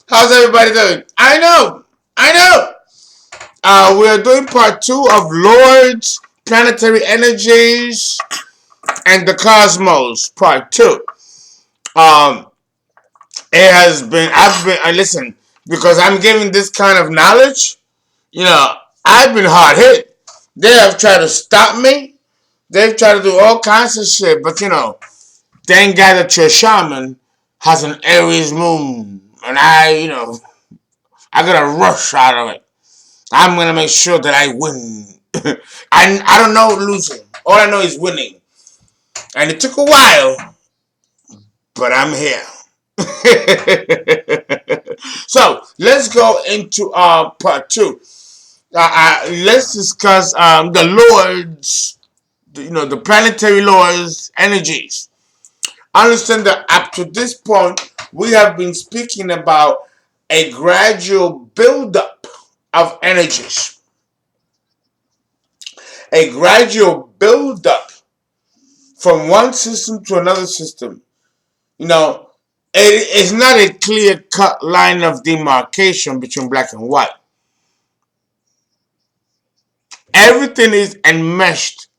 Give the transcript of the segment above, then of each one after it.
How's everybody doing? I know. We're doing part 2 of Lord's planetary energies and the cosmos, part 2. Um, it has been, I listen, because I'm giving this kind of knowledge, you know, I've been hard hit. They have tried to stop me. They've tried to do all kinds of shit, but thank God that your shaman has an Aries moon, and I got a rush out of it. I'm gonna make sure that I win. I don't know losing. All I know is winning, and it took a while, but I'm here. So let's go into part 2. Let's discuss the lords, the planetary lords' energies. Understand that up to this point, we have been speaking about a gradual buildup of energies. A gradual buildup from one system to another system. You know, it is not a clear cut line of demarcation between black and white. Everything is enmeshed.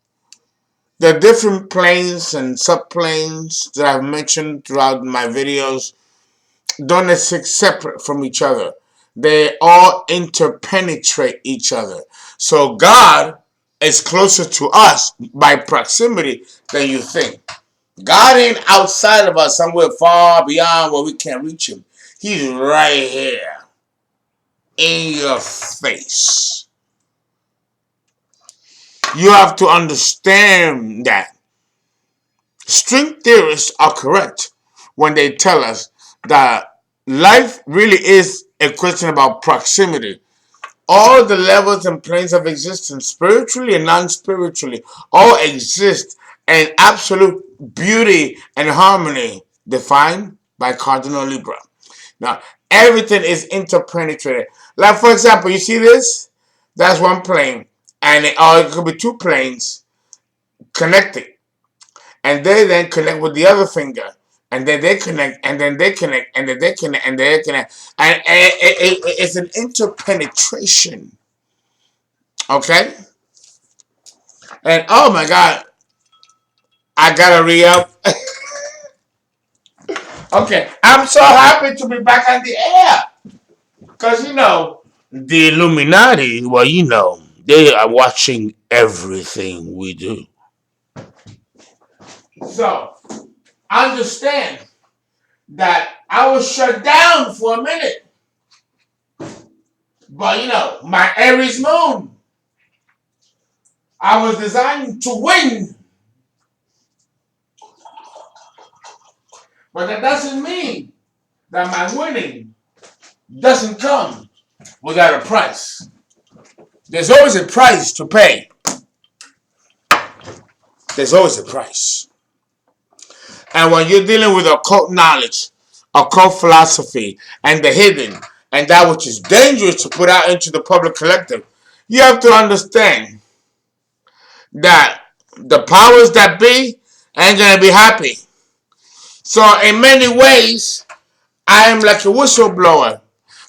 The different planes and subplanes that I've mentioned throughout my videos don't exist separate from each other. They all interpenetrate each other. So God is closer to us by proximity than you think. God ain't outside of us somewhere far beyond where we can't reach him. He's right here in your face. You have to understand that. String theorists are correct when they tell us that life really is a question about proximity. All the levels and planes of existence, spiritually and non-spiritually, all exist in absolute beauty and harmony defined by Cardinal Libra. Now, everything is interpenetrated. Like, for example, you see this? That's one plane. And it could be two planes connecting. And they then connect with the other finger. And then they connect, and then they connect, and then they connect, and they connect. And it's an interpenetration. Okay? And oh my God, I gotta re up. Okay, I'm so happy to be back on the air. Because, the Illuminati, well, they are watching everything we do. So, understand that I was shut down for a minute. But, my Aries moon, I was designed to win. But that doesn't mean that my winning doesn't come without a price. There's always a price to pay. There's always a price. And when you're dealing with occult knowledge, occult philosophy, and the hidden, and that which is dangerous to put out into the public collective, you have to understand that the powers that be ain't going to be happy. So in many ways, I am like a whistleblower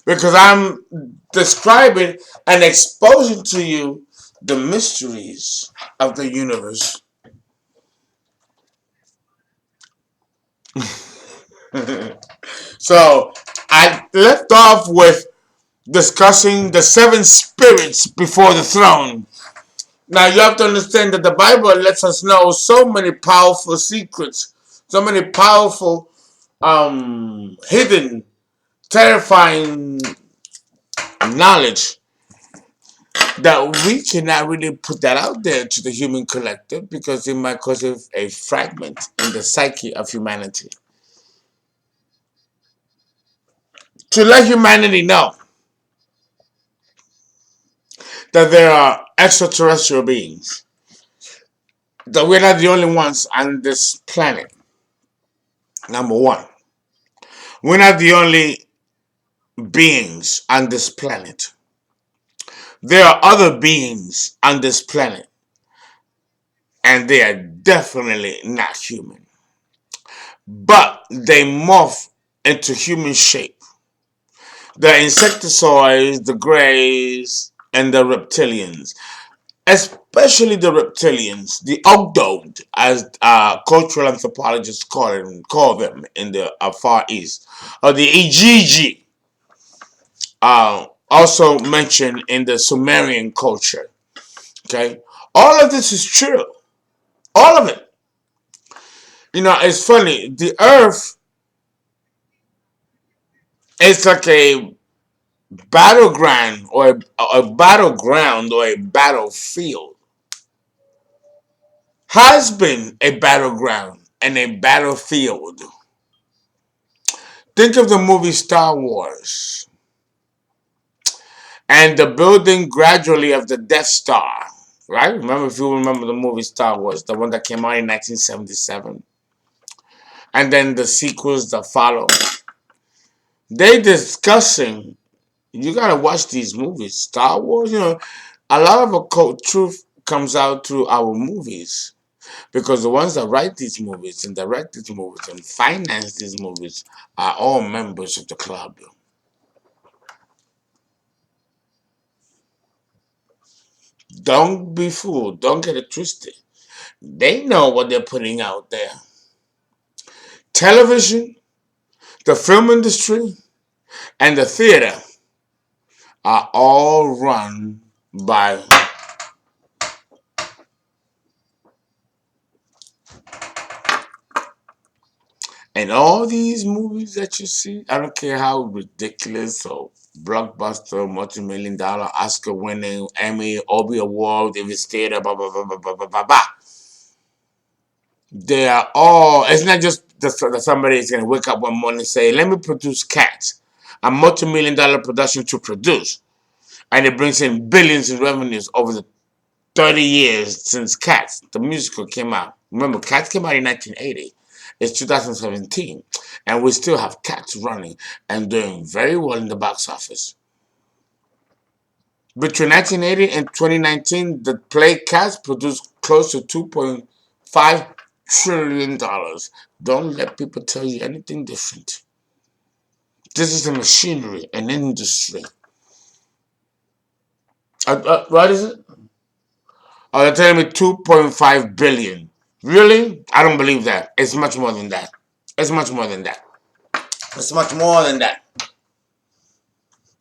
because I'm describing and exposing to you the mysteries of the universe. So I left off with discussing the seven spirits before the throne. Now you have to understand that the Bible lets us know so many powerful secrets, so many powerful, hidden, terrifying knowledge that we cannot really put that out there to the human collective because it might cause a fragment in the psyche of humanity. To let humanity know that there are extraterrestrial beings, that we're not the only ones on this planet. Number one, we're not the only beings on this planet. There are other beings on this planet, and they are definitely not human. but they morph into human shape. The insectoids, the greys, and the reptilians, especially the reptilians, the Ogdod, as cultural anthropologists call them in the Far East, or the Ijiji, also mentioned in the Sumerian culture. Okay, all of this is true. All of it. You know, it's funny. The Earth is like a battleground or a battlefield. Has been a battleground and a battlefield. Think of the movie Star Wars and the building gradually of the Death Star. Right? Remember, if you remember the movie Star Wars, the one that came out in 1977, and then the sequels that follow. They discussing. You gotta watch these movies. Star Wars, you know, a lot of occult truth comes out through our movies. Because the ones that write these movies and direct these movies and finance these movies are all members of the club. Don't be fooled. Don't get it twisted. They know what they're putting out there. Television, the film industry, and the theater are all run by. And all these movies that you see, I don't care how ridiculous or blockbuster, multi-million dollar, Oscar winning, Emmy, Obie Award, if it's theater, blah, blah, blah, blah, blah, blah, blah, blah. They are all, it's not just that somebody is going to wake up one morning and say, let me produce Cats, a multi-million dollar production to produce. And it brings in billions in revenues over the 30 years since Cats, the musical, came out. Remember, Cats came out in 1980. It's 2017. And we still have Cats running and doing very well in the box office. Between 1980 and 2019, the play Cats produced close to $2.5 trillion. Don't let people tell you anything different. This is a machinery, an industry. What is it? Oh, they're telling me 2.5 billion. Really? I don't believe that. It's much more than that. It's much more than that. It's much more than that.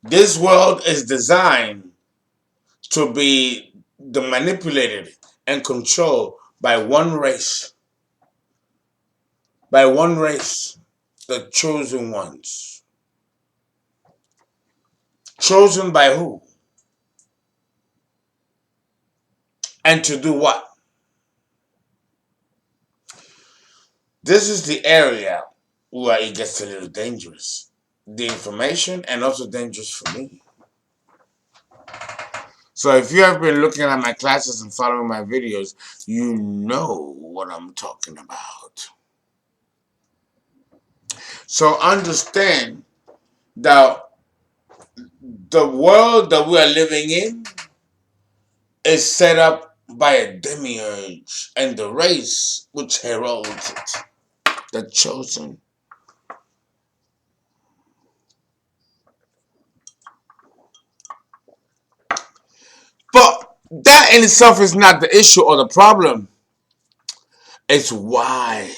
This world is designed to be manipulated and controlled by one race. By one race. The chosen ones. Chosen by who? And to do what? This is the area where it gets a little dangerous. The information and also dangerous for me. So if you have been looking at my classes and following my videos, you know what I'm talking about. So understand that the world that we are living in is set up by a demiurge and the race which heralds it, the chosen. But that in itself is not the issue or the problem. It's why.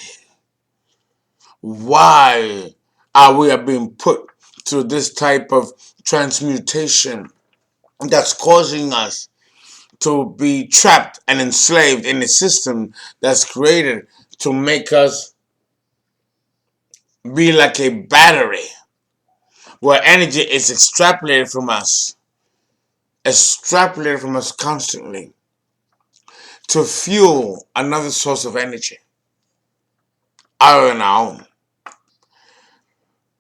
Why are we being put through this type of transmutation that's causing us to be trapped and enslaved in a system that's created to make us be like a battery where energy is extrapolated from us constantly to fuel another source of energy other than our own.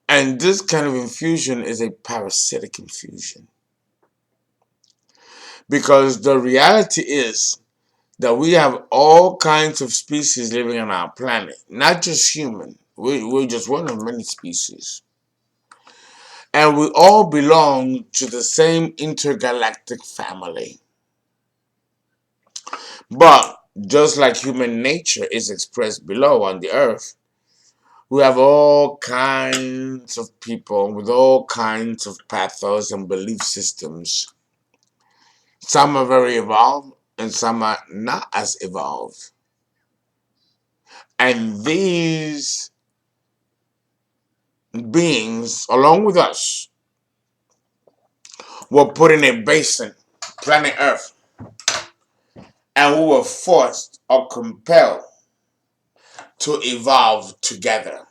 And this kind of infusion is a parasitic infusion. Because the reality is that we have all kinds of species living on our planet, not just human. We're just one of many species. And we all belong to the same intergalactic family. But just like human nature is expressed below on the earth, We have all kinds of people with all kinds of pathos and belief systems. Some are very evolved and some are not as evolved. And these beings, along with us, were put in a basin, planet Earth, and we were forced or compelled to evolve together.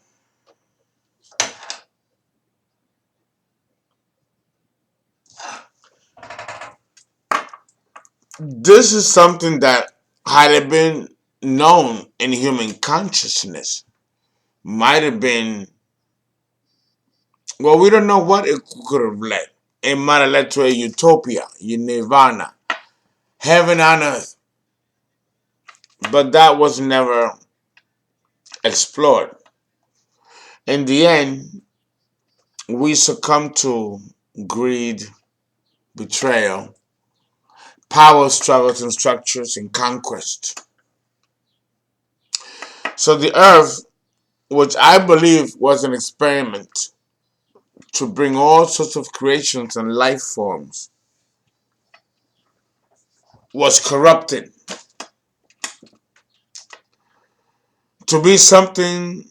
This is something that, had it been known in human consciousness, might have been, well, we don't know what it could have led. It might have led to a utopia, a nirvana, heaven on earth. But that was never explored. In the end, we succumb to greed, betrayal, power struggles and structures, and conquest. So the earth, which I believe was an experiment to bring all sorts of creations and life forms, was corrupted to be something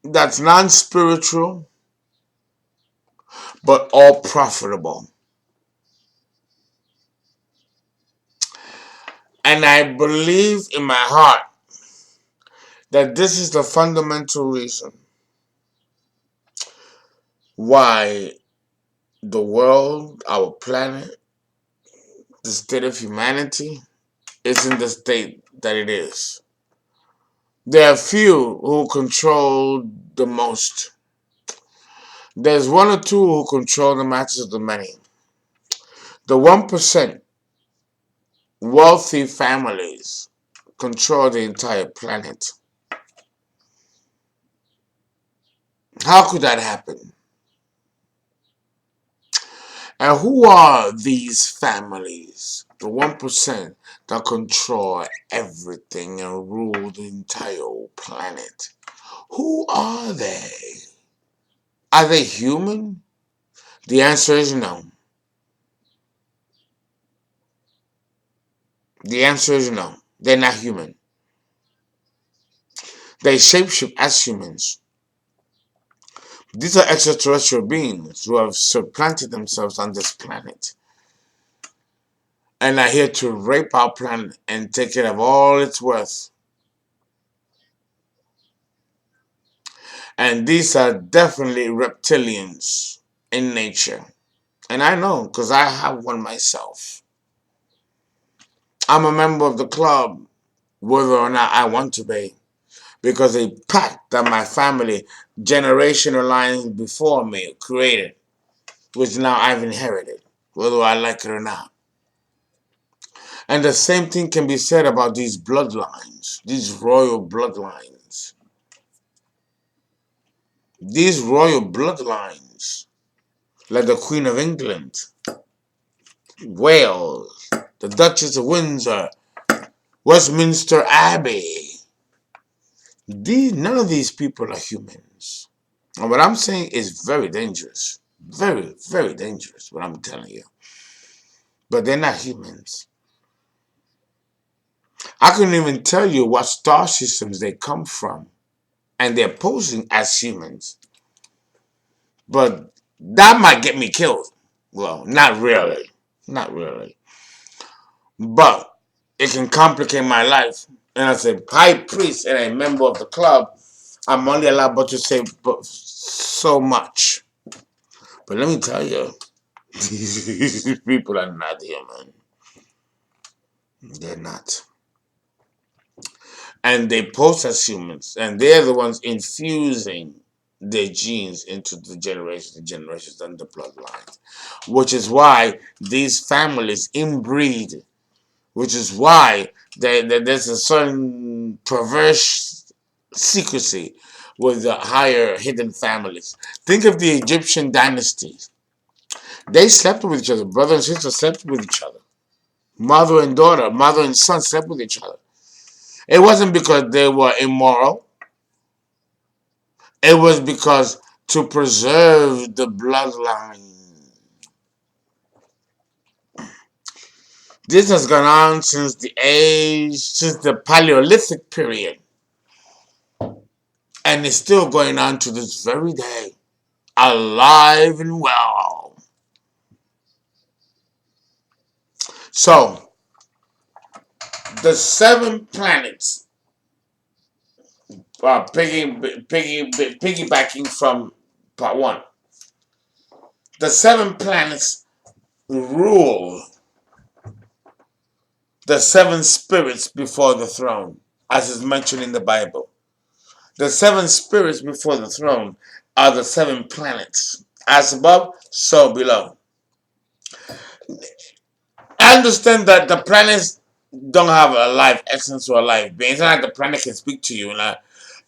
that's non-spiritual but all profitable. And I believe in my heart that this is the fundamental reason why the world, our planet, the state of humanity is in the state that it is. There are few who control the most. There's one or two who control the masses of the many. The 1% wealthy families control the entire planet. How could that happen? And who are these families? The 1% that control everything and rule the entire planet. Who are they? Are they human? The answer is no. The answer is no. They're not human. They shapeshift as humans. These are extraterrestrial beings who have supplanted themselves on this planet and are here to rape our planet and take it of all its worth. And these are definitely reptilians in nature. And I know because I have one myself. I'm a member of the club, whether or not I want to be, because a pact that my family, generational lines before me, created, which now I've inherited, whether I like it or not. And the same thing can be said about these bloodlines, these royal bloodlines. These royal bloodlines, like the Queen of England, Wales, the Duchess of Windsor, Westminster Abbey. None of these people are humans. And what I'm saying is very dangerous. Very, very dangerous, what I'm telling you. But they're not humans. I couldn't even tell you what star systems they come from. And they're posing as humans. But that might get me killed. Well, not really. Not really. But it can complicate my life. And as a high priest and a member of the club, I'm only allowed but to say so much. But let me tell you, these people are not human. They're not. And they pose as humans. And they're the ones infusing their genes into the generations and the bloodlines. Which is why these families inbreed. Which is why there's a certain perverse secrecy with the higher hidden families. Think of the Egyptian dynasties. They slept with each other. Brother and sister slept with each other. Mother and daughter, mother and son slept with each other. It wasn't because they were immoral. It was because to preserve the bloodline. This has gone on since the Paleolithic period. And it's still going on to this very day. Alive and well. So, the 7 planets, piggybacking from part 1. The 7 planets rule the 7 spirits before the throne, as is mentioned in the Bible. The 7 spirits before the throne are the 7 planets. As above, so below. I understand that the planets don't have a life essence or a life being. It's not like the planet can speak to you.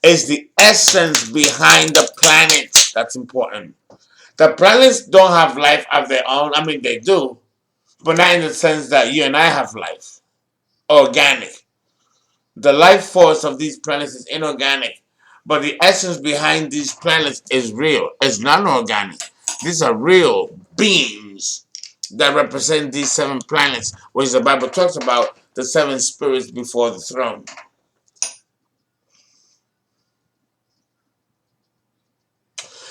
It's the essence behind the planet that's important. The planets don't have life of their own. I mean, they do, but not in the sense that you and I have life. Organic. The life force of these planets is inorganic, but the essence behind these planets is real. It's non-organic. These are real beings that represent these 7 planets, which the Bible talks about the 7 spirits before the throne.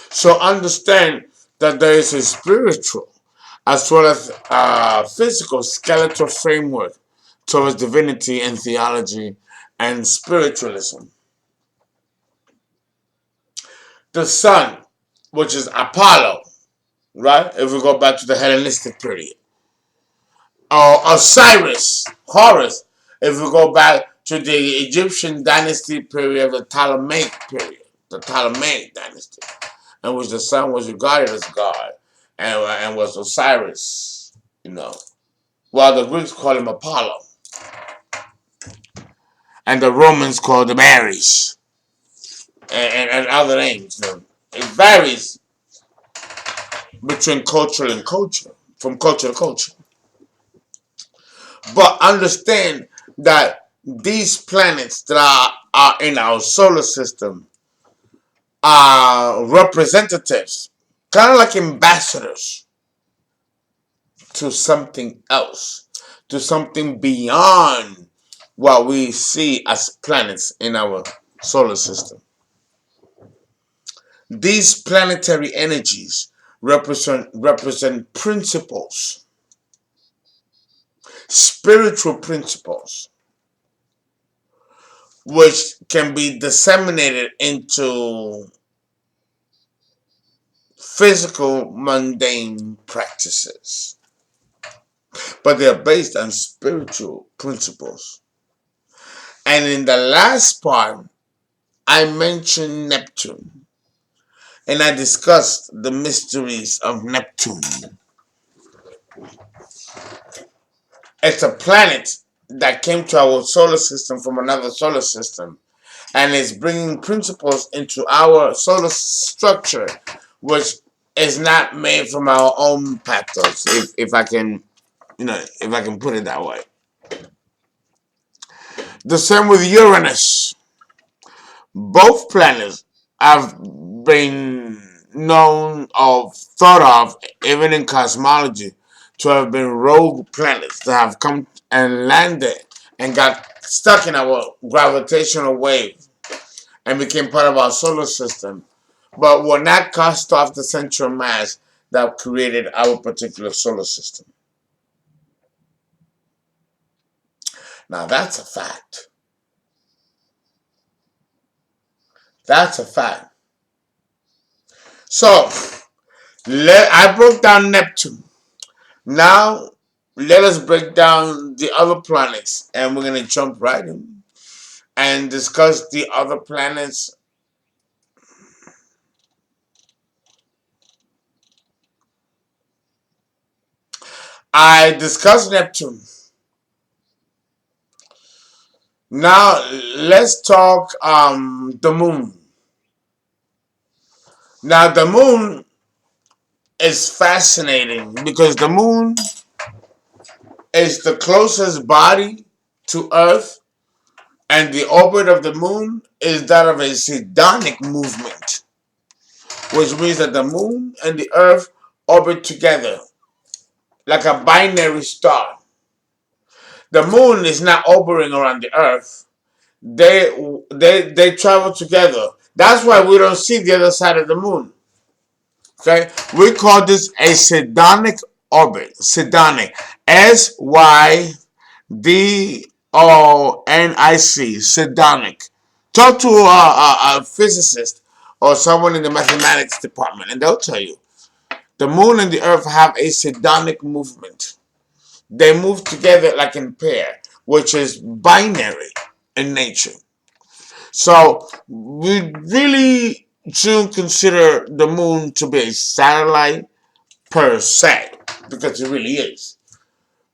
So understand that there is a spiritual as well as physical skeletal framework towards divinity and theology and spiritualism. The sun, which is Apollo, right? If we go back to the Hellenistic period. Or Osiris, Horus, if we go back to the Egyptian dynasty period of the Ptolemaic period, the Ptolemaic dynasty, in which the sun was regarded as God and was Osiris, while the Greeks call him Apollo, and the Romans called him Ares, and other names. It varies between culture and culture, from culture to culture. But understand that these planets that are in our solar system are representatives, kind of like ambassadors to something else, to something beyond what we see as planets in our solar system. These planetary energies represent principles, spiritual principles, which can be disseminated into physical, mundane practices. But they're based on spiritual principles. And in the last part, I mentioned Neptune. And I discussed the mysteries of Neptune. It's a planet that came to our solar system from another solar system and is bringing principles into our solar structure, which is not made from our own pathos, if I can put it that way. The same with Uranus. Both planets have been known or thought of, even in cosmology, to have been rogue planets that have come and landed and got stuck in our gravitational wave and became part of our solar system, but were not cast off the central mass that created our particular solar system. Now that's a fact. That's a fact. So, I broke down Neptune. Now, let us break down the other planets, and we're going to jump right in and discuss the other planets. I discussed Neptune. Now, let's talk the moon. Now, the moon is fascinating because the moon is the closest body to Earth, and the orbit of the moon is that of a Sidonic movement. which means that the moon and the earth orbit together like a binary star. The moon is not orbiting around the earth. They travel together. That's why we don't see the other side of the moon. Okay, we call this a Sidonic orbit. Sidonic, Syndonic, Sidonic. Talk to a physicist or someone in the mathematics department, and they'll tell you the moon and the earth have a Sidonic movement. They move together like in pair, which is binary in nature. So we really shouldn't consider the moon to be a satellite per se, because it really is.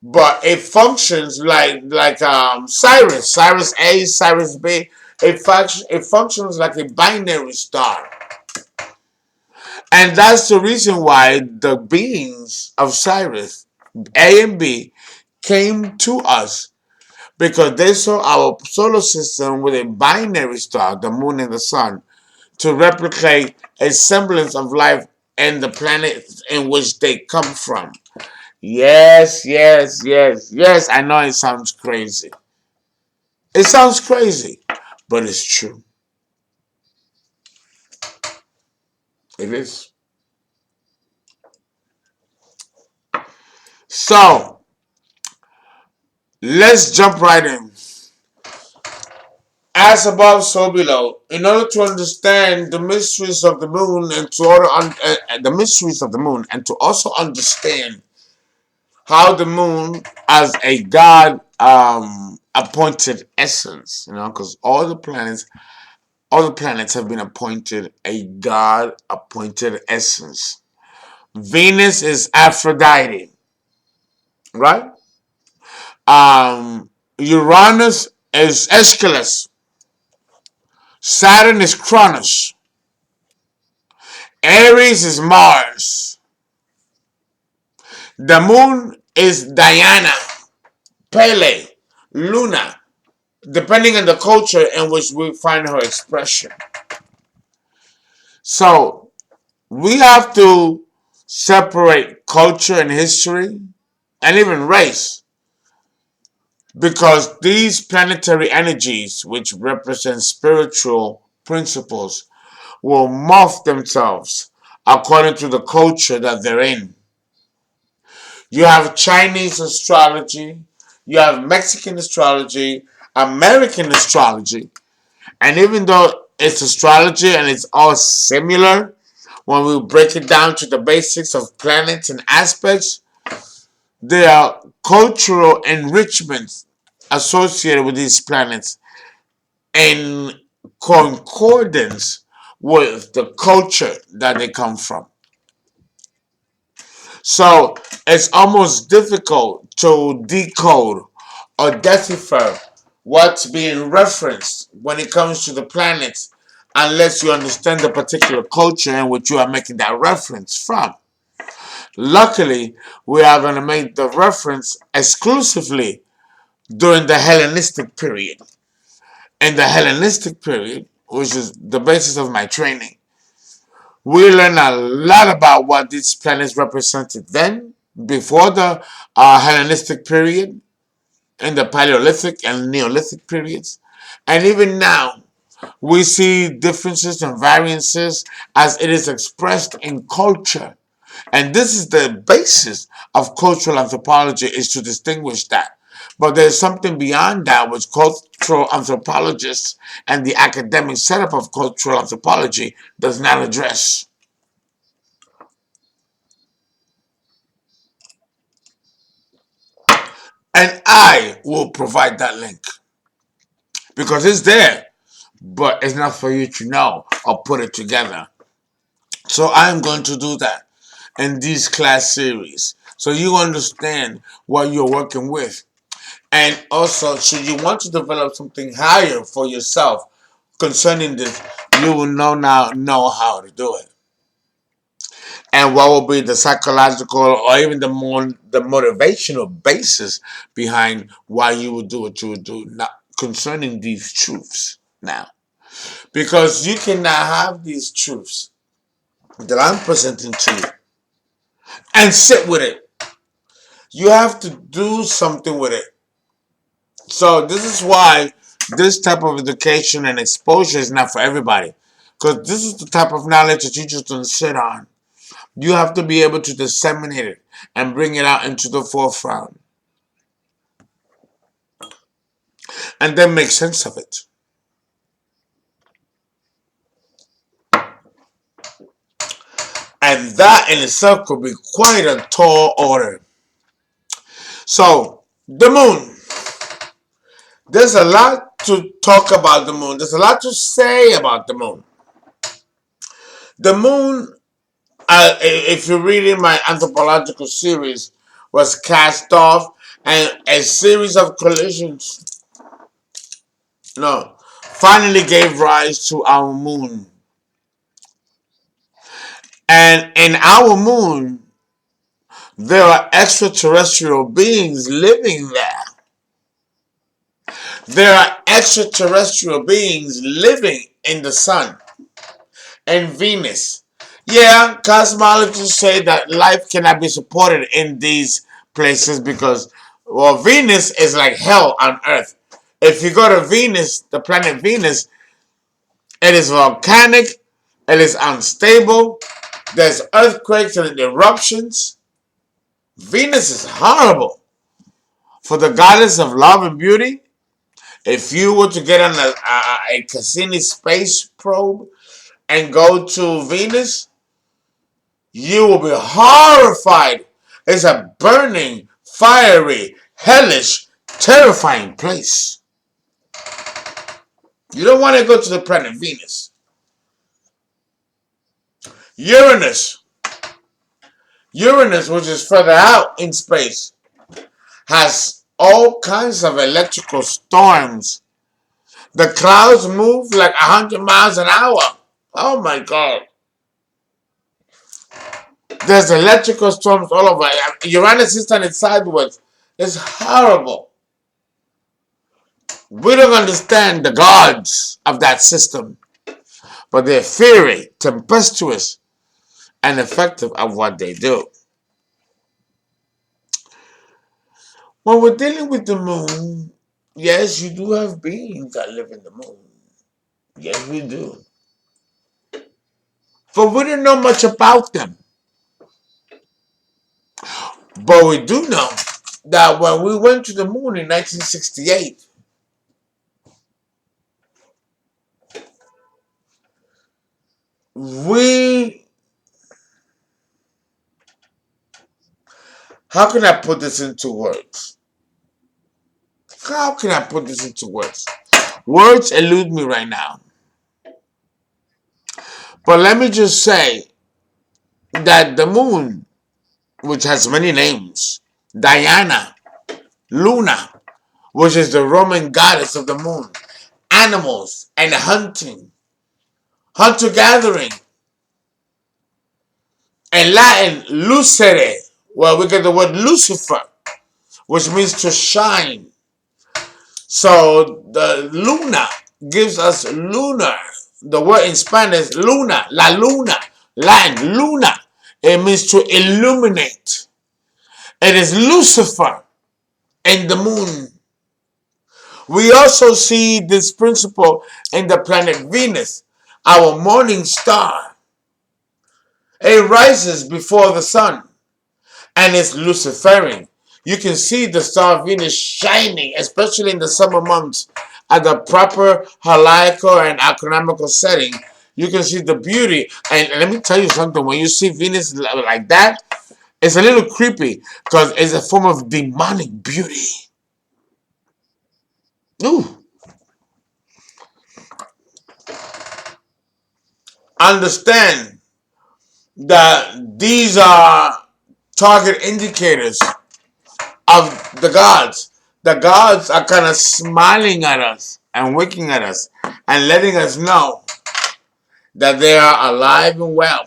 But it functions like Sirius A, Sirius B. It functions like a binary star, and that's the reason why the beings of Sirius A and B came to us, because they saw our solar system with a binary star, the moon and the sun, to replicate a semblance of life and the planet in which they come from. Yes, yes, yes, yes. I know it sounds crazy. It sounds crazy, but it's true. It is. So, let's jump right in. As above, so below. In order to understand the mysteries of the moon and to the mysteries of the moon, and to also understand how the moon as a God appointed essence, because all the planets have been appointed a God appointed essence. Venus is Aphrodite, right? Uranus is Aeschylus. Saturn is Cronus. Aries is Mars. The moon is Diana, Pele, Luna, depending on the culture in which we find her expression. So we have to separate culture and history and even race, because these planetary energies, which represent spiritual principles, will morph themselves according to the culture that they're in. You have Chinese astrology, you have Mexican astrology, American astrology, and even though it's astrology and it's all similar, when we break it down to the basics of planets and aspects, there are cultural enrichments associated with these planets in concordance with the culture that they come from. So it's almost difficult to decode or decipher what's being referenced when it comes to the planets, unless you understand the particular culture in which you are making that reference from. Luckily, we are going to make the reference exclusively during the Hellenistic period. In the Hellenistic period, which is the basis of my training, we learn a lot about what these planets represented then, before the Hellenistic period, in the Paleolithic and Neolithic periods. And even now, we see differences and variances as it is expressed in culture. And this is the basis of cultural anthropology, is to distinguish that. But there's something beyond that which cultural anthropologists and the academic setup of cultural anthropology does not address. And I will provide that link, because it's there, but it's not for you to know or put it together. So I'm going to do that in these class series, so you understand what you're working with. And also, should you want to develop something higher for yourself concerning this, you will know how to do it. And what will be the psychological or even the motivational basis behind why you would do what you would do, not concerning these truths now. Because you cannot have these truths that I'm presenting to you and sit with it. You have to do something with it. So this is why this type of education and exposure is not for everybody. Because this is the type of knowledge that you just don't sit on. You have to be able to disseminate it and bring it out into the forefront. And then make sense of it. And that in itself could be quite a tall order. So, the moon. There's a lot to talk about the moon. There's a lot to say about the moon. The moon, if you're reading my anthropological series, was cast off and a series of collisions, no, finally gave rise to our moon. And in our moon, there are extraterrestrial beings living there. There are extraterrestrial beings living in the sun and Venus. Yeah, cosmologists say that life cannot be supported in these places because, well, Venus is like hell on Earth. If you go to Venus, the planet Venus, it is volcanic, it is unstable, there's earthquakes and eruptions. Venus is horrible. For the goddess of love and beauty, if you were to get on a Cassini space probe and go to Venus, you will be horrified. It's a burning, fiery, hellish, terrifying place. You don't want to go to the planet Venus. Uranus. Uranus, which is further out in space, has all kinds of electrical storms. The clouds move like 100 miles an hour. Oh my God. There's electrical storms all over. Uranus is turning sideways. It's horrible. We don't understand the gods of that system, but they're fiery, tempestuous, and effective at what they do. When we're dealing with the moon, yes, you do have beings that live in the moon. Yes, we do. But we don't know much about them. But we do know that when we went to the moon in 1968, we, how can I put this into words? How can I put this into words? Words elude me right now. But let me just say that the moon, which has many names, Diana, Luna, which is the Roman goddess of the moon, animals and hunting, hunter-gathering, in Latin, lucere, where we get the word Lucifer, which means to shine. So the luna gives us lunar. The word in Spanish, luna, la luna, Latin, luna. It means to illuminate. It is Lucifer and the moon. We also see this principle in the planet Venus, our morning star. It rises before the sun and it's Luciferian. You can see the star Venus shining, especially in the summer months, at the proper heliacal and astronomical setting. You can see the beauty. And let me tell you something. When you see Venus like that, it's a little creepy because it's a form of demonic beauty. Ooh. Understand that these are target indicators of the gods. The gods are kind of smiling at us and winking at us and letting us know that they are alive and well.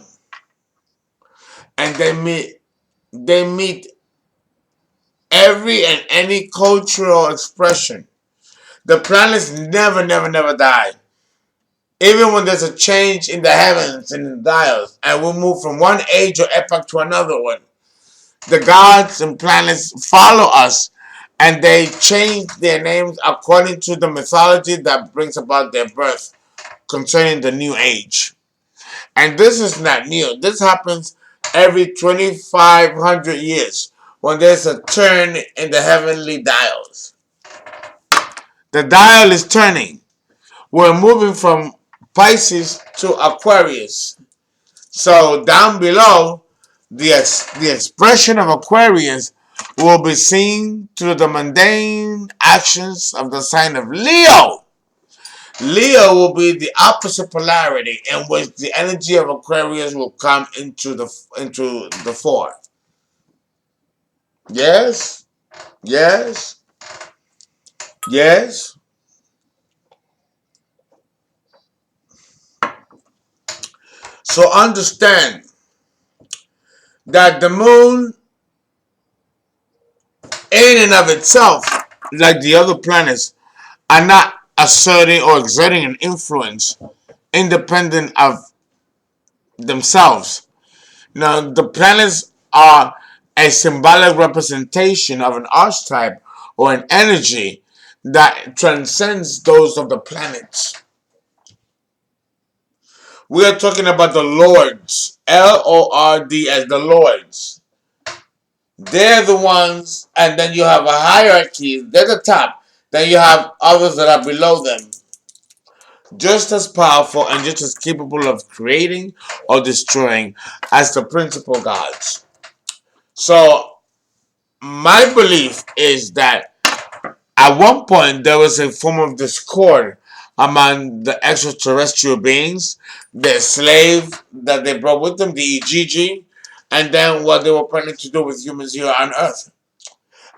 And they meet every and any cultural expression. The planets never, never, never die. Even when there's a change in the heavens and the dials, and we move from one age or epoch to another one, the gods and planets follow us, and they change their names according to the mythology that brings about their birth concerning the new age. And this is not new. This happens every 2,500 years when there's a turn in the heavenly dials. The dial is turning. We're moving from Pisces to Aquarius. So down below, the expression of Aquarius will be seen through the mundane actions of the sign of Leo. Leo will be the opposite polarity in which the energy of Aquarius will come into the fore. Yes, yes, yes. So understand that the moon, in and of itself, like the other planets, are not asserting or exerting an influence independent of themselves. Now, the planets are a symbolic representation of an archetype or an energy that transcends those of the planets. We are talking about the lords, Lord, as the lords. They're the ones, and then you have a hierarchy. They're the top. Then you have others that are below them, just as powerful and just as capable of creating or destroying as the principal gods. So, my belief is that at one point there was a form of discord among the extraterrestrial beings, the slave that they brought with them, the EGG, and then what they were planning to do with humans here on Earth.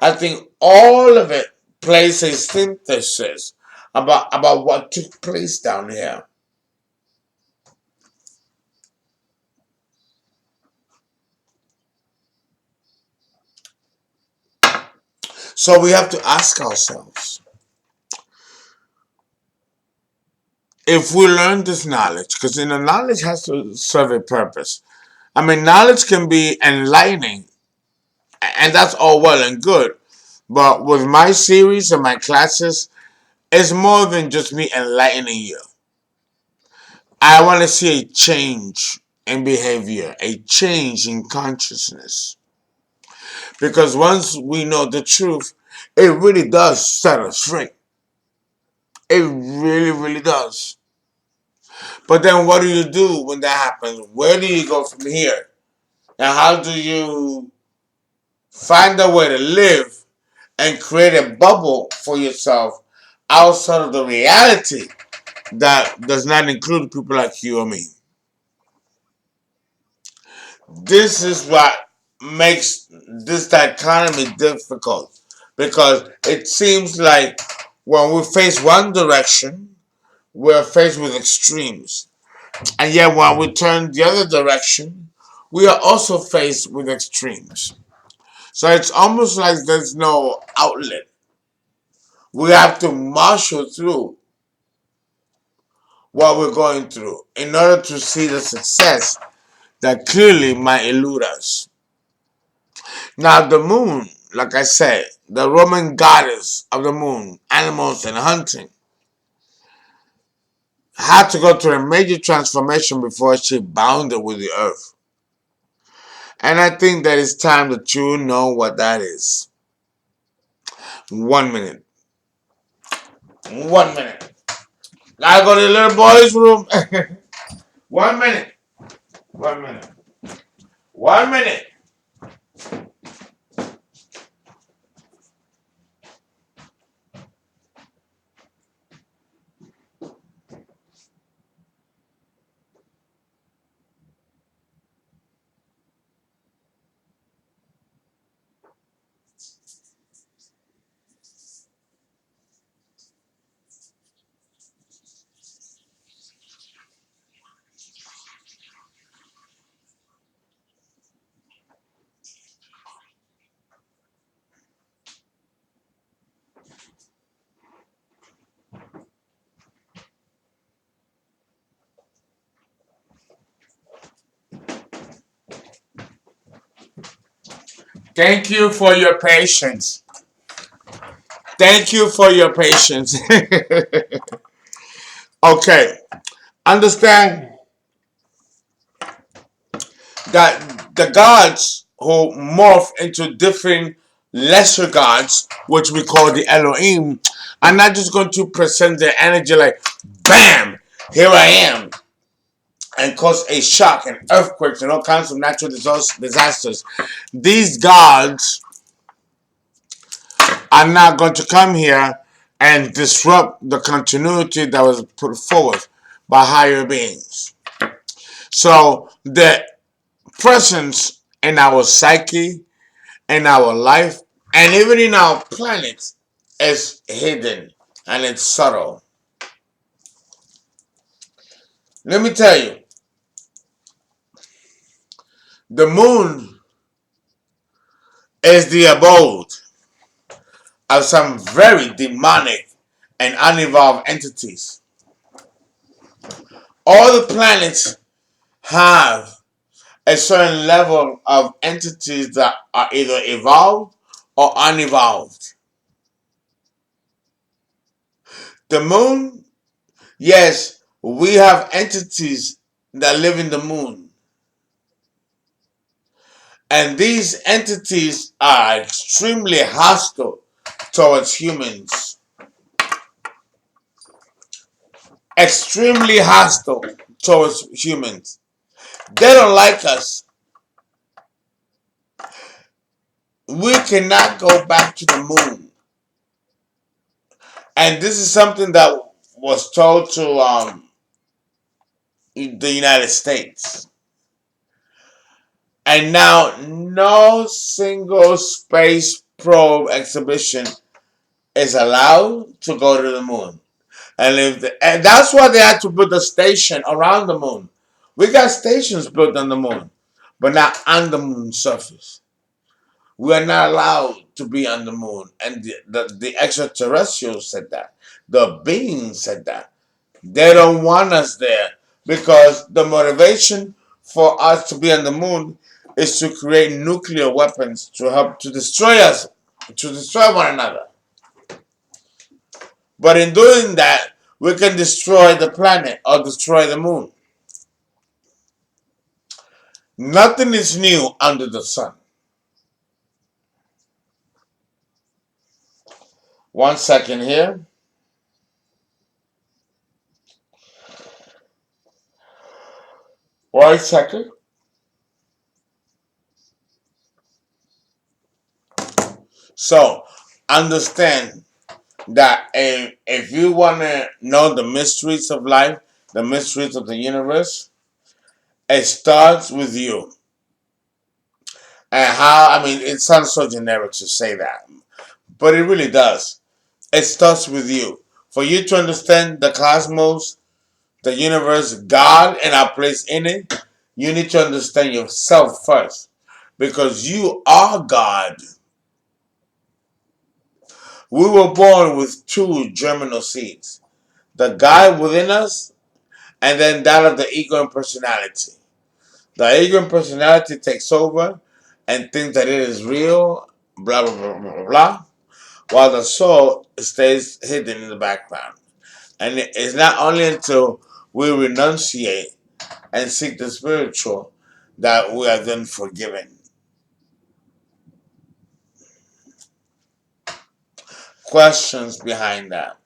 I think all of it plays a synthesis about what took place down here. So we have to ask ourselves, if we learn this knowledge, because the knowledge has to serve a purpose. I mean, knowledge can be enlightening, and that's all well and good. But with my series and my classes, it's more than just me enlightening you. I want to see a change in behavior, a change in consciousness. Because once we know the truth, it really does set us free. It really, really does. But then what do you do when that happens? Where do you go from here? And how do you find a way to live and create a bubble for yourself outside of the reality that does not include people like you or me? This is what makes this dichotomy difficult, because it seems like when we face one direction, we're faced with extremes. And yet when we turn the other direction, we are also faced with extremes. So it's almost like there's no outlet. We have to marshal through what we're going through in order to see the success that clearly might elude us. Now, the moon, like I said, the Roman goddess of the moon, animals, and hunting, had to go through a major transformation before she bounded with the earth. And I think that it's time that you know what that is. 1 minute. 1 minute. Gotta go to the little boy's room. 1 minute. 1 minute. 1 minute. Thank you for your patience. Thank you for your patience. Okay. Understand that the gods who morph into different lesser gods, which we call the Elohim, are not just going to present their energy like, bam, here I am, and cause a shock and earthquakes and all kinds of natural disasters. These gods are not going to come here and disrupt the continuity that was put forward by higher beings. So the presence in our psyche, in our life, and even in our planet is hidden and it's subtle. Let me tell you, the moon is the abode of some very demonic and unevolved entities. All the planets have a certain level of entities that are either evolved or unevolved. The moon, yes, we have entities that live in the moon. And these entities are extremely hostile towards humans. Extremely hostile towards humans. They don't like us. We cannot go back to the moon. And this is something that was told to the United States. And now, no single space probe exhibition is allowed to go to the moon. And that's why they had to build a station around the moon. We got stations built on the moon, but not on the moon's surface. We are not allowed to be on the moon. And the extraterrestrials said that. The beings said that. They don't want us there because the motivation for us to be on the moon is to create nuclear weapons to help to destroy us, to destroy one another. But in doing that, we can destroy the planet or destroy the moon. Nothing is new under the sun. 1 second here. 1 second. So, understand that if you want to know the mysteries of life, the mysteries of the universe, it starts with you. And how, I mean, it sounds so generic to say that, but it really does. It starts with you. For you to understand the cosmos, the universe, God, and our place in it, you need to understand yourself first. Because you are God. We were born with two germinal seeds. The God within us, and then that of the ego and personality. The ego and personality takes over and thinks that it is real, blah, blah, blah, blah, blah, while the soul stays hidden in the background. And it's not only until we renunciate and seek the spiritual that we are then forgiven. Questions behind that?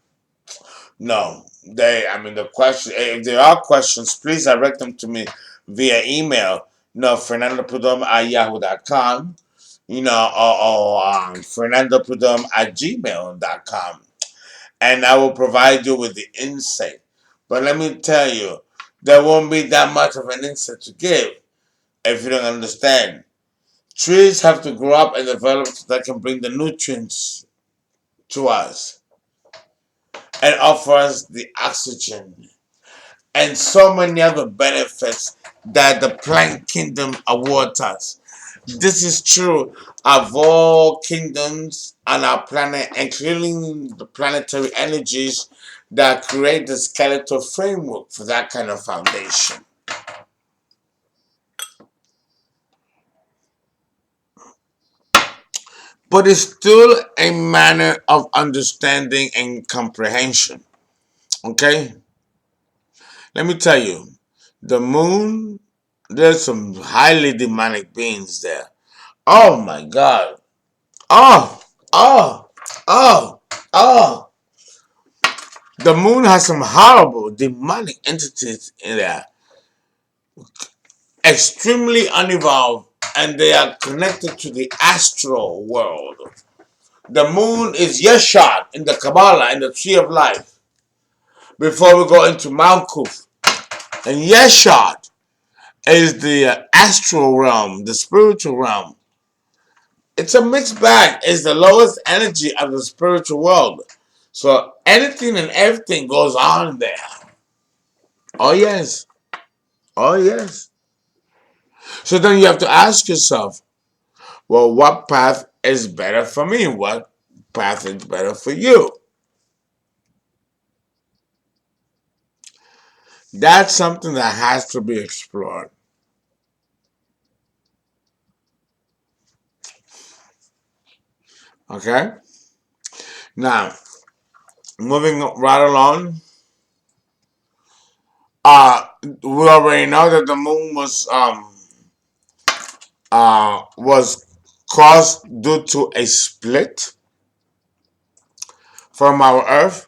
No. The question, if there are questions, please direct them to me via email. Fernando Prudhomme at yahoo.com, or Fernando Prudhomme at gmail.com. And I will provide you with the insight. But let me tell you, there won't be that much of an insight to give if you don't understand. Trees have to grow up and develop so that can bring the nutrients to us and offer us the oxygen and so many other benefits that the plant kingdom awards us. This is true of all kingdoms on our planet, including the planetary energies that create the skeletal framework for that kind of foundation. but it's still a manner of understanding and comprehension. Okay? Let me tell you, the moon, there's some highly demonic beings there. Oh my God. Oh, oh, oh, oh. The moon has some horrible demonic entities in there, extremely unevolved, and they are connected to the astral world. The moon is Yeshad in the Kabbalah, in the Tree of Life, before we go into Mount Kuf. And Yeshad is the astral realm, the spiritual realm. It's a mixed bag. It's the lowest energy of the spiritual world. So anything and everything goes on there. Oh, yes. Oh, yes. So then you have to ask yourself, well, what path is better for me? What path is better for you? That's something that has to be explored. Okay? Now, moving right along, we already know that the moon was caused due to a split from our Earth,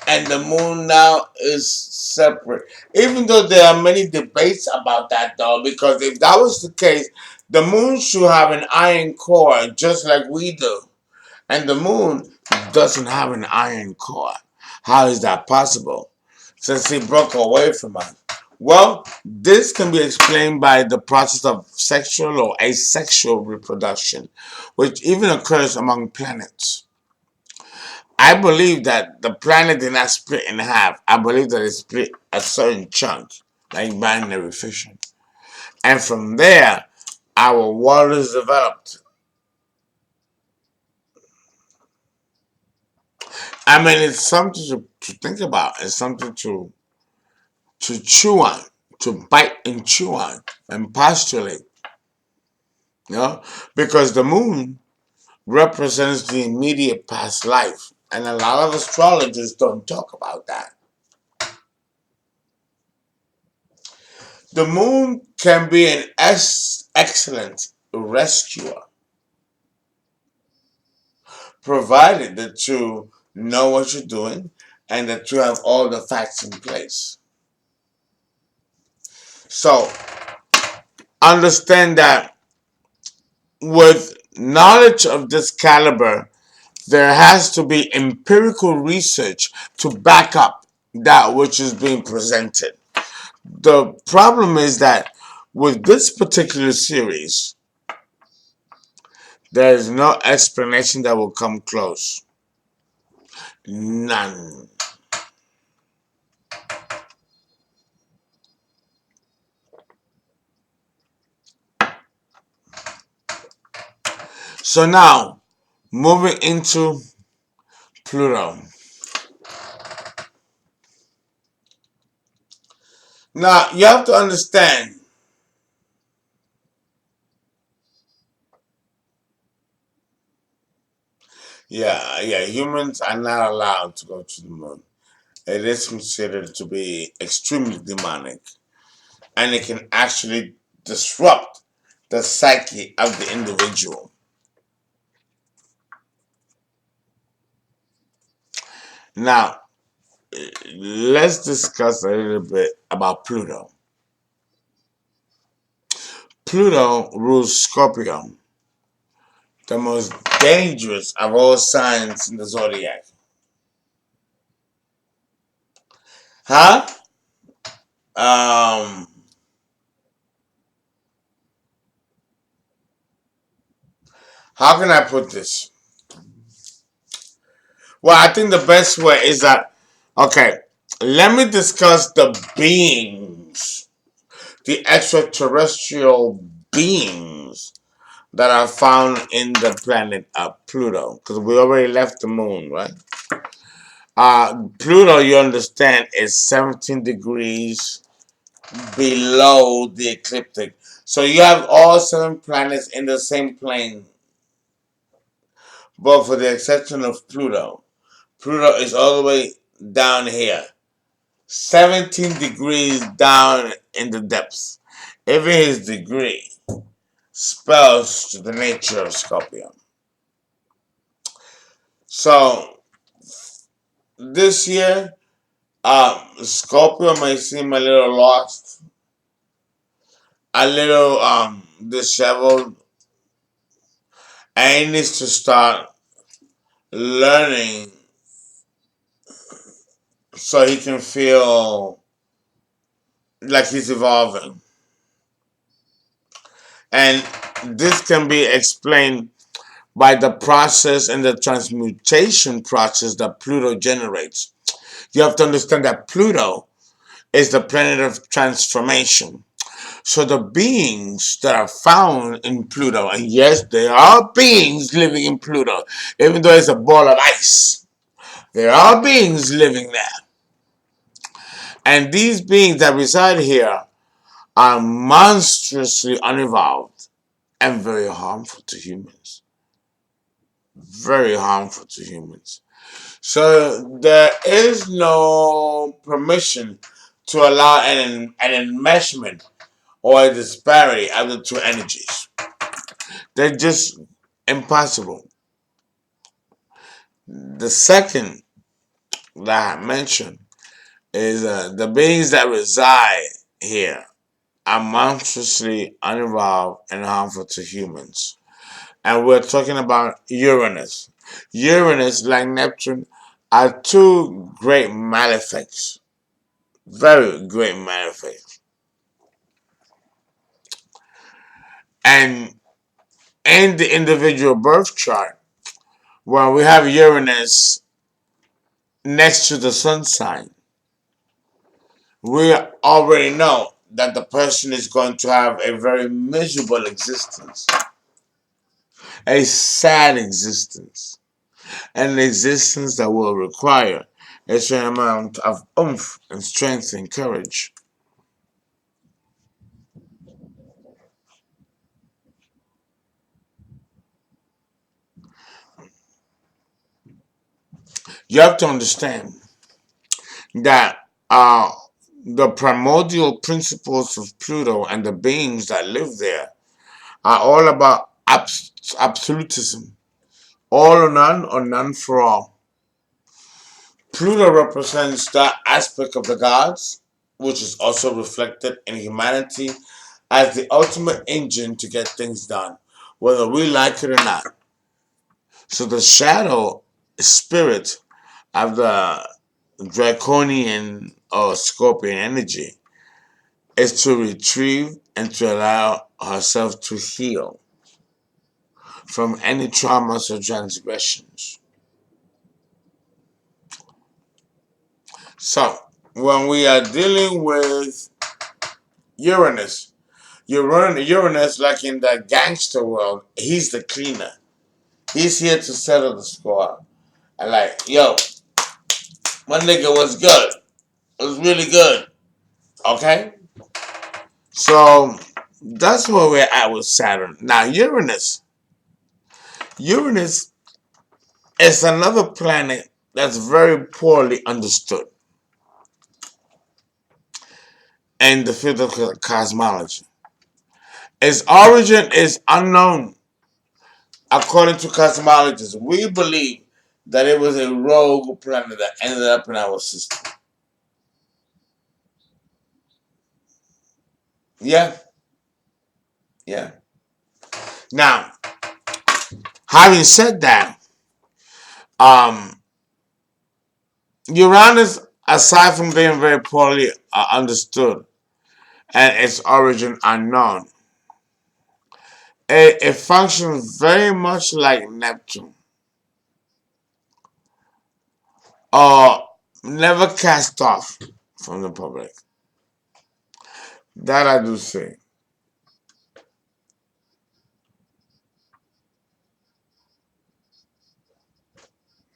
and the moon now is separate. Even though there are many debates about that, though, because if that was the case, the moon should have an iron core just like we do, and the moon doesn't have an iron core. How is that possible? Since he broke away from us. Well, this can be explained by the process of sexual or asexual reproduction, which even occurs among planets. I believe that the planet did not split in half. I believe that it split a certain chunk, like binary fission. And from there, our waters developed. I mean, it's something to think about. It's something to chew on, to bite and chew on, and postulate. You know, because the moon represents the immediate past life, and a lot of astrologers don't talk about that. The moon can be an excellent rescuer, provided that you know what you're doing and that you have all the facts in place. So, understand that with knowledge of this caliber, there has to be empirical research to back up that which is being presented. The problem is that with this particular series, there is no explanation that will come close. None. So now, moving into Pluto. Now, you have to understand, humans are not allowed to go to the moon. It is considered to be extremely demonic, and it can actually disrupt the psyche of the individual. Now, let's discuss a little bit about Pluto. Pluto rules Scorpio, the most dangerous of all signs in the zodiac. Huh? Um, how can I put this? Well, I think the best way is that, okay, let me discuss the beings, the extraterrestrial beings that are found in the planet Pluto, because we already left the moon, right? Pluto, you understand, is 17 degrees below the ecliptic. So you have all 7 planets in the same plane but for the exception of Pluto. Pluto is all the way down here, 17 degrees down in the depths. Even his degree spells to the nature of Scorpio. So this year, Scorpio may seem a little lost, a little disheveled, and he needs to start learning so he can feel like he's evolving. And this can be explained by the process and the transmutation process that Pluto generates. You have to understand that Pluto is the planet of transformation. So the beings that are found in Pluto, and yes, there are beings living in Pluto, even though it's a ball of ice, there are beings living there. And these beings that reside here are monstrously unevolved and very harmful to humans. Very harmful to humans. So there is no permission to allow an enmeshment or a disparity of the two energies. They're just impossible. The second that I mentioned is the beings that reside here are monstrously uninvolved and harmful to humans. And we're talking about Uranus. Uranus, like Neptune, are two great malefics. Very great malefics. And in the individual birth chart, when we have Uranus next to the sun sign, we already know that the person is going to have a very miserable existence, a sad existence, an existence that will require a certain amount of oomph and strength and courage. You have to understand that the primordial principles of Pluto and the beings that live there are all about absolutism, all or none for all. Pluto represents that aspect of the gods, which is also reflected in humanity as the ultimate engine to get things done, whether we like it or not. So the shadow spirit of the draconian or scorpion energy is to retrieve and to allow herself to heal from any traumas or transgressions. So, when we are dealing with Uranus, Uranus, like in the gangster world, he's the cleaner. He's here to settle the score. And like, yo, my nigga was good. It was really good. Okay? So, that's where we're at with Saturn. Now, Uranus is another planet that's very poorly understood in the field of cosmology. Its origin is unknown. According to cosmologists, we believe that it was a rogue planet that ended up in our system. Yeah, yeah. Now, having said that, um, Uranus, aside from being very poorly understood and its origin unknown, it functions very much like Neptune, or never cast off from the public. That I do say.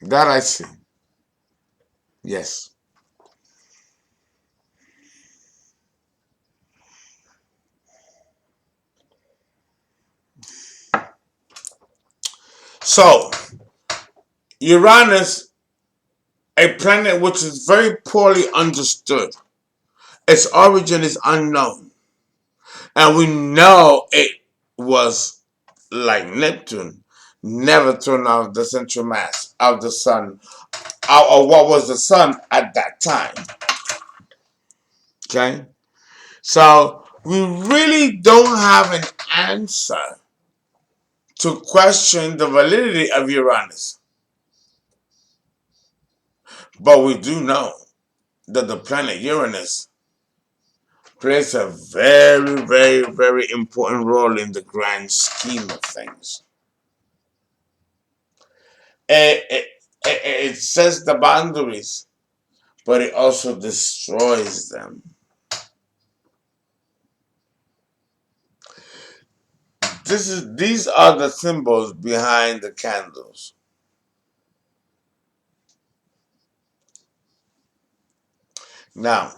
That I see. Yes. So, Uranus, a planet which is very poorly understood. Its origin is unknown. And we know it was like Neptune, never thrown out of the central mass of the sun, or what was the sun at that time. Okay? So we really don't have an answer to question the validity of Uranus. But we do know that the planet Uranus plays a very, very, very important role in the grand scheme of things. It sets the boundaries, but it also destroys them. These are the symbols behind the candles. Now,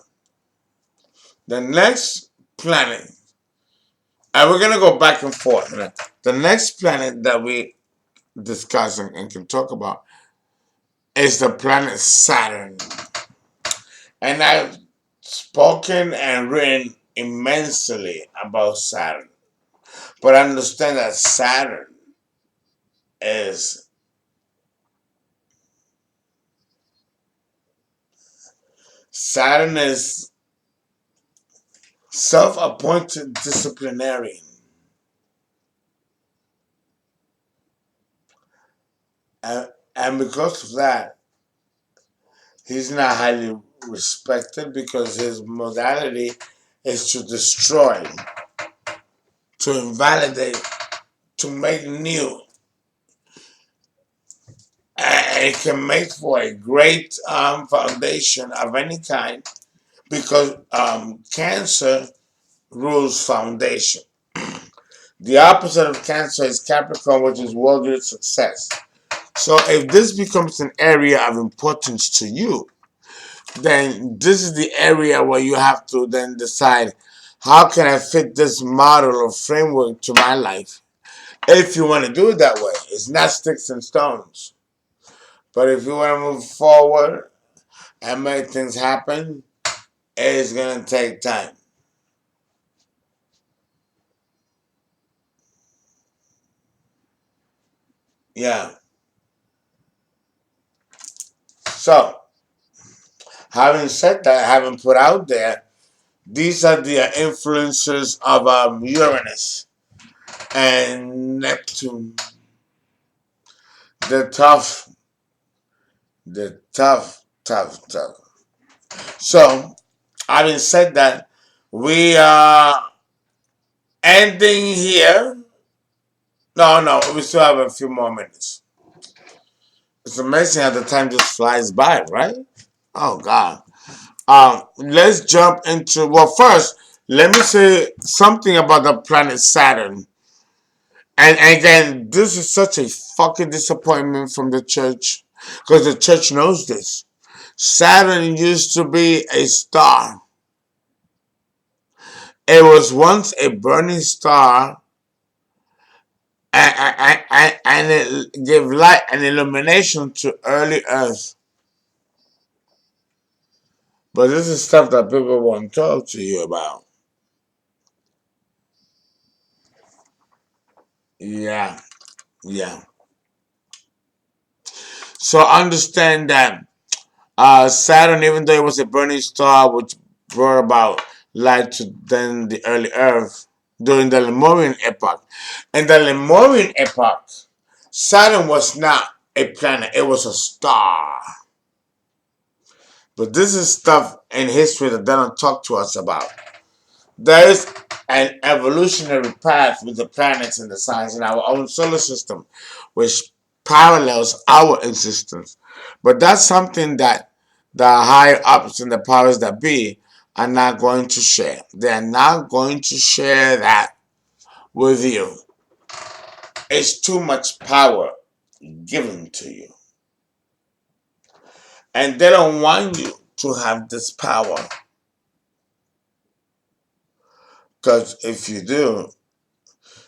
the next planet, and we're gonna go back and forth. The next planet that we discuss and can talk about is the planet Saturn. And I've spoken and written immensely about Saturn. But understand that is Saturn is self-appointed disciplinarian. And because of that, he's not highly respected because his modality is to destroy, to invalidate, to make new. And it can make for a great foundation of any kind because Cancer rules foundation. The opposite of Cancer is Capricorn, which is worldly success. So if this becomes an area of importance to you, then this is the area where you have to then decide, how can I fit this model or framework to my life? If you want to do it that way, it's not sticks and stones. But if you want to move forward and make things happen, it's going to take time. Yeah. So, having said that, having put out there, these are the influences of Uranus and Neptune. The tough, the tough. So, having said that, we are ending here. No, we still have a few more minutes. It's amazing how the time just flies by, right? Oh God. Let's jump into. Well, first, let me say something about the planet Saturn. And again, this is such a fucking disappointment from the church because the church knows this. Saturn used to be a star. It was once a burning star, and it gave light and illumination to early Earth. But this is stuff that people won't talk to you about. Yeah, yeah. So understand that Saturn, even though it was a burning star, which brought about light to then the early Earth during the Lemurian epoch. In the Lemurian epoch, Saturn was not a planet; it was a star. But this is stuff in history that they don't talk to us about. There is an evolutionary path with the planets and the signs in our own solar system, which parallels our existence. But that's something that the higher ups and the powers that be are not going to share. They're not going to share that with you. It's too much power given to you. And they don't want you to have this power. Because if you do,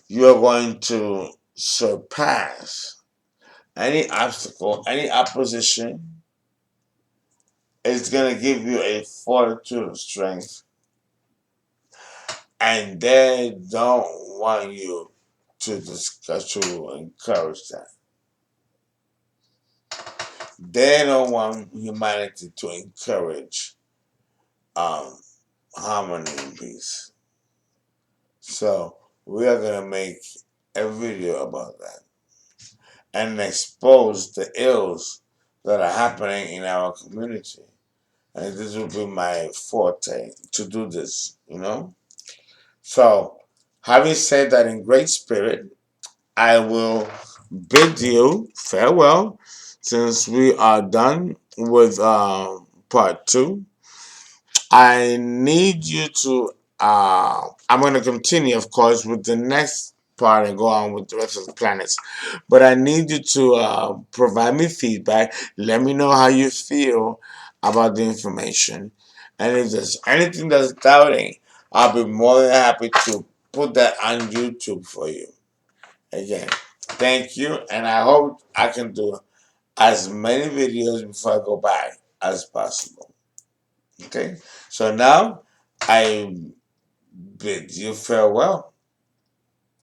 you're going to surpass any obstacle, any opposition is going to give you a fortitude of strength, and they don't want you to discuss, to encourage that. They don't want humanity to encourage um, harmony and peace. So we are going to make a video about that and expose the ills that are happening in our community. And this will be my forte to do this, you know? So, having said that in great spirit, I will bid you farewell since we are done with part two. I need you to, I'm going to continue, of course, with the next part and go on with the rest of the planets. But I need you to provide me feedback. Let me know how you feel about the information. And if there's anything that's doubting, I'll be more than happy to put that on YouTube for you. Again, thank you. And I hope I can do as many videos before I go back as possible. Okay, so now I bid you farewell.